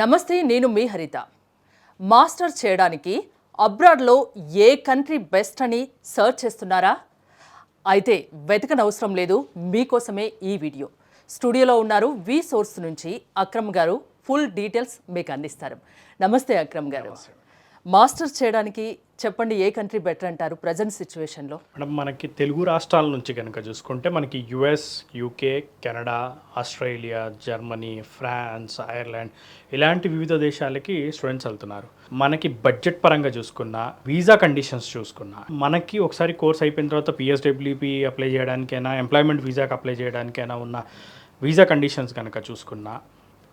నమస్తే, నేను మీ హరిత. మాస్టర్ చేయడానికి అబ్రాడ్లో ఏ కంట్రీ బెస్ట్ అని సర్చ్ చేస్తున్నారా? అయితే వెతకనవసరం లేదు, మీకోసమే ఈ వీడియో. స్టూడియోలో ఉన్నారు వి సోర్స్ నుంచి అక్రమ్ గారు. ఫుల్ డీటెయిల్స్ మీకు అందిస్తారు. నమస్తే అక్రమ్ గారు. మాస్టర్స్ చేయడానికి చెప్పండి, ఏ కంట్రీ బెటర్ అంటారు ప్రజెంట్ సిచ్యువేషన్లో? మేడం, మనకి తెలుగు రాష్ట్రాల నుంచి కనుక చూసుకుంటే మనకి US, UK, Canada, Australia, Germany, France, Ireland ఇలాంటి వివిధ దేశాలకి స్టూడెంట్స్ వెళ్తున్నారు. మనకి బడ్జెట్ పరంగా చూసుకున్నా, వీసా కండిషన్స్ చూసుకున్నా, మనకి ఒకసారి కోర్స్ అయిపోయిన తర్వాత పిఎస్డబ్ల్యూపీ అప్లై చేయడానికైనా, ఎంప్లాయ్మెంట్ వీసాకి అప్లై చేయడానికైనా ఉన్న వీసా కండిషన్స్ కనుక చూసుకున్నా,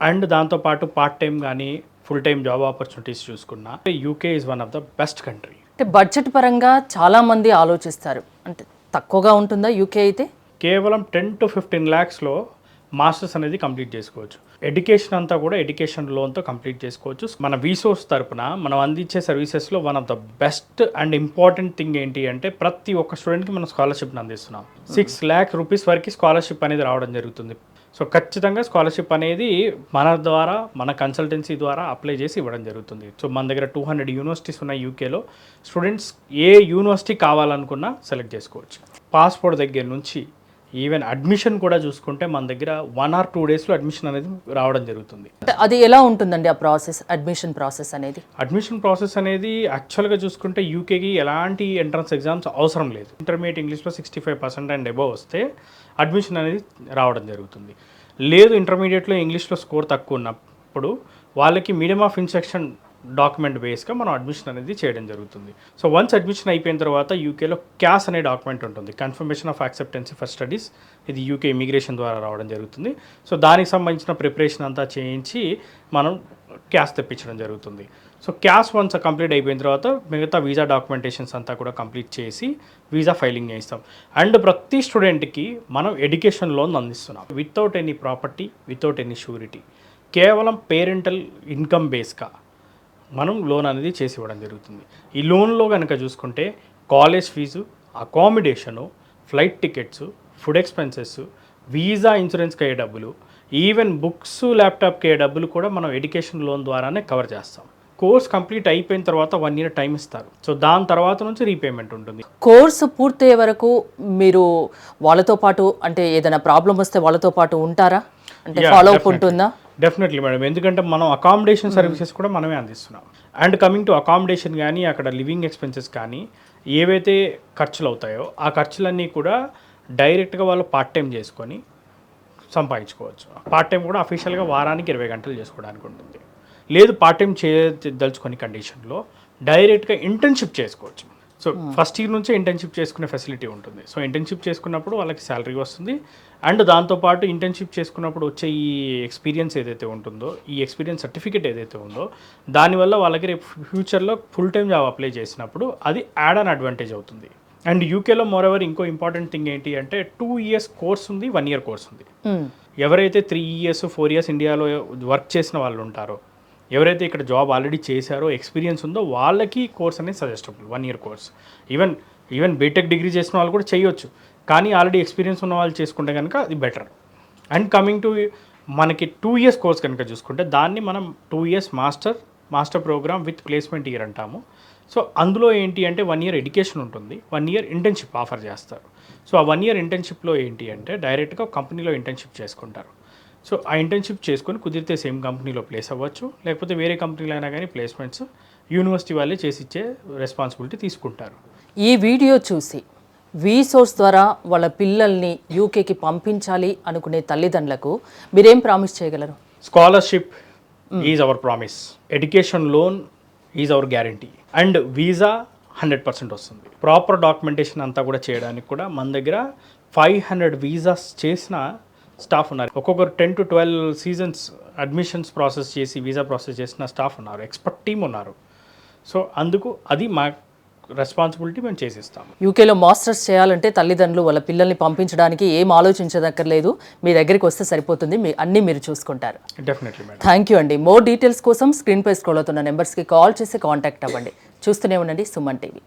అండ్ దాంతోపాటు పార్ట్ టైం కానీ ఫుల్ టైం జాబ్ ఆపర్చునిటీస్ చూసుకున్నా, UK is one of the best country. అంటే బడ్జెట్ పరంగా చాలామంది ఆలోచిస్తారు, అంటే తక్కువగా ఉంటుందా యూకే అయితే? కేవలం 10 to 15 lakhsలో మాస్టర్స్ అనేది కంప్లీట్ చేసుకోవచ్చు. ఎడ్యుకేషన్ అంతా కూడా ఎడ్యుకేషన్ లోన్తో కంప్లీట్ చేసుకోవచ్చు. మన వీసోర్స్ తరపున మనం అందించే సర్వీసెస్లో one of the best and important thing ఏంటి అంటే, ప్రతి ఒక్క స్టూడెంట్కి మనం స్కాలర్షిప్ని అందిస్తున్నాం. 6 lakh rupees వరకు స్కాలర్షిప్ అనేది రావడం జరుగుతుంది. సో ఖచ్చితంగా స్కాలర్షిప్ అనేది మన ద్వారా, మన కన్సల్టెన్సీ ద్వారా అప్లై చేసి ఇవ్వడం జరుగుతుంది. సో మన దగ్గర 200 యూనివర్సిటీస్ ఉన్న యూకేలో స్టూడెంట్స్ ఏ యూనివర్సిటీ కావాలనుకున్నా సెలెక్ట్ చేసుకోవచ్చు. పాస్పోర్ట్ దగ్గర నుంచి ఈవెన్ అడ్మిషన్ కూడా చూసుకుంటే మన దగ్గర 1 or 2 daysలో అడ్మిషన్ అనేది రావడం జరుగుతుంది. అది ఎలా ఉంటుందండి ఆ ప్రాసెస్, అడ్మిషన్ ప్రాసెస్ అనేది? అడ్మిషన్ ప్రాసెస్ అనేది యాక్చువల్గా చూసుకుంటే యూకేకి ఎలాంటి ఎంట్రన్స్ ఎగ్జామ్స్ అవసరం లేదు. ఇంటర్మీడియట్ ఇంగ్లీష్లో 65% అండ్ అబవ్ వస్తే అడ్మిషన్ అనేది రావడం జరుగుతుంది. లేదు, ఇంటర్మీడియట్లో ఇంగ్లీష్లో స్కోర్ తక్కువ ఉన్నప్పుడు వాళ్ళకి మీడియం ఆఫ్ ఇన్స్ట్రక్షన్ డాక్యుమెంట్ బేస్గా మనం అడ్మిషన్ అనేది చేయడం జరుగుతుంది. సో వన్స్ అడ్మిషన్ అయిపోయిన తర్వాత యూకేలో క్యాస్ అనే డాక్యుమెంట్ ఉంటుంది, confirmation of acceptancy for studies. ఇది యూకే ఇమిగ్రేషన్ ద్వారా రావడం జరుగుతుంది. సో దానికి సంబంధించిన ప్రిపరేషన్ అంతా చేయించి మనం క్యాస్ తెప్పించడం జరుగుతుంది. సో క్యాస్ వన్స్ కంప్లీట్ అయిపోయిన తర్వాత మిగతా వీసా డాక్యుమెంటేషన్స్ అంతా కూడా కంప్లీట్ చేసి వీసా ఫైలింగ్ చేస్తాం. అండ్ ప్రతి స్టూడెంట్కి మనం ఎడ్యుకేషన్ లోన్ అందిస్తున్నాం, without any property, without any surety. కేవలం పేరెంటల్ ఇన్కమ్ బేస్గా మనం లోన్ అనేది చేసి ఇవ్వడం జరుగుతుంది. ఈ లోన్లో కనుక చూసుకుంటే college fee, accommodation, flight tickets, food expenses, visa ఇన్సూరెన్స్కి అయ్యే డబ్బులు, ఈవెన్ బుక్స్, ల్యాప్టాప్కి అయ్యే డబ్బులు కూడా మనం ఎడ్యుకేషన్ లోన్ ద్వారానే కవర్ చేస్తాం. కోర్స్ కంప్లీట్ అయిపోయిన తర్వాత 1 year టైం ఇస్తారు. సో దాని తర్వాత నుంచి రీపేమెంట్ ఉంటుంది. కోర్సు పూర్తయ్యే వరకు మీరు వాళ్ళతో పాటు, అంటే ఏదైనా ప్రాబ్లం వస్తే వాళ్ళతో పాటు ఉంటారా? అంటే ఫాలో అప్ ఉంటుందా? డెఫినెట్లీ మేడం, ఎందుకంటే మనం అకామిడేషన్ సర్వీసెస్ కూడా మనమే అందిస్తున్నాం. అండ్ కమింగ్ టు అకామిడేషన్ కానీ, అక్కడ లివింగ్ ఎక్స్పెన్సెస్ కానీ ఏవైతే ఖర్చులు అవుతాయో ఆ ఖర్చులన్నీ కూడా డైరెక్ట్గా వాళ్ళు పార్ట్ టైం చేసుకొని సంపాదించుకోవచ్చు. పార్ట్ టైం కూడా అఫీషియల్గా వారానికి 20 గంటలు చేసుకోవడానికి ఉంటుంది. లేదు, పార్ట్ టైం చేయదలుచుకునే కండిషన్లో డైరెక్ట్గా ఇంటర్న్షిప్ చేసుకోవచ్చు. సో ఫస్ట్ ఇయర్ నుంచే ఇంటర్న్షిప్ చేసుకునే ఫెసిలిటీ ఉంటుంది. సో ఇంటర్న్షిప్ చేసుకున్నప్పుడు వాళ్ళకి శాలరీ వస్తుంది. అండ్ దాంతోపాటు ఇంటర్న్షిప్ చేసుకున్నప్పుడు వచ్చే ఈ ఎక్స్పీరియన్స్ ఏదైతే ఉంటుందో, ఈ ఎక్స్పీరియన్స్ సర్టిఫికేట్ ఏదైతే ఉందో, దానివల్ల వాళ్ళకి రేపు ఫ్యూచర్లో ఫుల్ టైం జాబ్ అప్లై చేసినప్పుడు అది యాడ్ అన్ అడ్వాంటేజ్ అవుతుంది. అండ్ యూకేలో మోరెవర్ ఇంకో ఇంపార్టెంట్ థింగ్ ఏంటి అంటే, 2 years కోర్స్ ఉంది, 1 year కోర్స్ ఉంది. ఎవరైతే 3 years 4 years ఇండియాలో వర్క్ చేసిన వాళ్ళు ఉంటారో, ఎవరైతే ఇక్కడ జాబ్ ఆల్రెడీ చేశారో, ఎక్స్పీరియన్స్ ఉందో, వాళ్ళకి కోర్స్ అనేది suggestable. 1 year course. Even BTech degree చేసిన వాళ్ళు కూడా చేయొచ్చు, కానీ ఆల్రెడీ ఎక్స్పీరియన్స్ ఉన్న వాళ్ళు చేసుకుంటే కనుక అది బెటర్. అండ్ కమింగ్ టు మనకి 2 years కోర్స్ కనుక చూసుకుంటే, దాన్ని మనం 2 years master program with placement year అంటాము. సో అందులో ఏంటి అంటే 1 year ఎడ్యుకేషన్ ఉంటుంది, 1 year ఇంటర్న్షిప్ ఆఫర్ చేస్తారు. సో ఆ 1 year ఇంటర్న్షిప్లో ఏంటి అంటే డైరెక్ట్గా కంపెనీలో ఇంటర్న్షిప్ చేసుకుంటారు. సో ఆ ఇంటర్న్షిప్ చేసుకొని కుదిరితే సేమ్ కంపెనీలో ప్లేస్ అవ్వచ్చు, లేకపోతే వేరే కంపెనీలో అయినా కానీ ప్లేస్మెంట్స్ యూనివర్సిటీ వాళ్ళే చేసి ఇచ్చే రెస్పాన్సిబిలిటీ తీసుకుంటారు. ఈ వీడియో చూసి వి సోర్స్ ద్వారా వాళ్ళ పిల్లల్ని యూకేకి పంపించాలి అనుకునే తల్లిదండ్రులకు మీరేం ప్రామిస్ చేయగలరు? Scholarship is our promise, education loan is our guarantee, and visa 100% వస్తుంది. ప్రాపర్ డాక్యుమెంటేషన్ అంతా కూడా చేయడానికి కూడా మన దగ్గర 500 వీసాస్ చేసిన స్టాఫ్ ఉన్నారు. ఒక్కొక్కరు 10 to 12 seasons అడ్మిషన్స్ ప్రాసెస్ చేసి వీసా ప్రాసెస్ చేసిన స్టాఫ్ ఉన్నారు, ఎక్స్పర్ట్ టీమ్ ఉన్నారు. సో అందుకు అది మా రెస్పాన్సిబిలిటీ, మేము చేసిస్తాము. యూకేలో మాస్టర్స్ చేయాలంటే తల్లిదండ్రులు వాళ్ళ పిల్లల్ని పంపించడానికి ఏం ఆలోచించదక్కర్లేదు, మీ దగ్గరికి వస్తే సరిపోతుంది, అన్నీ మీరు చూసుకుంటారు. Definitely madam. థ్యాంక్ యూ అండి. మోర్ డీటెయిల్స్ కోసం స్క్రీన్ పై స్క్రోల్ అవుతున్న నెంబర్స్కి కాల్ చేసి కాంటాక్ట్ అవ్వండి. చూస్తూనే ఉండండి సుమన్ టీవీ.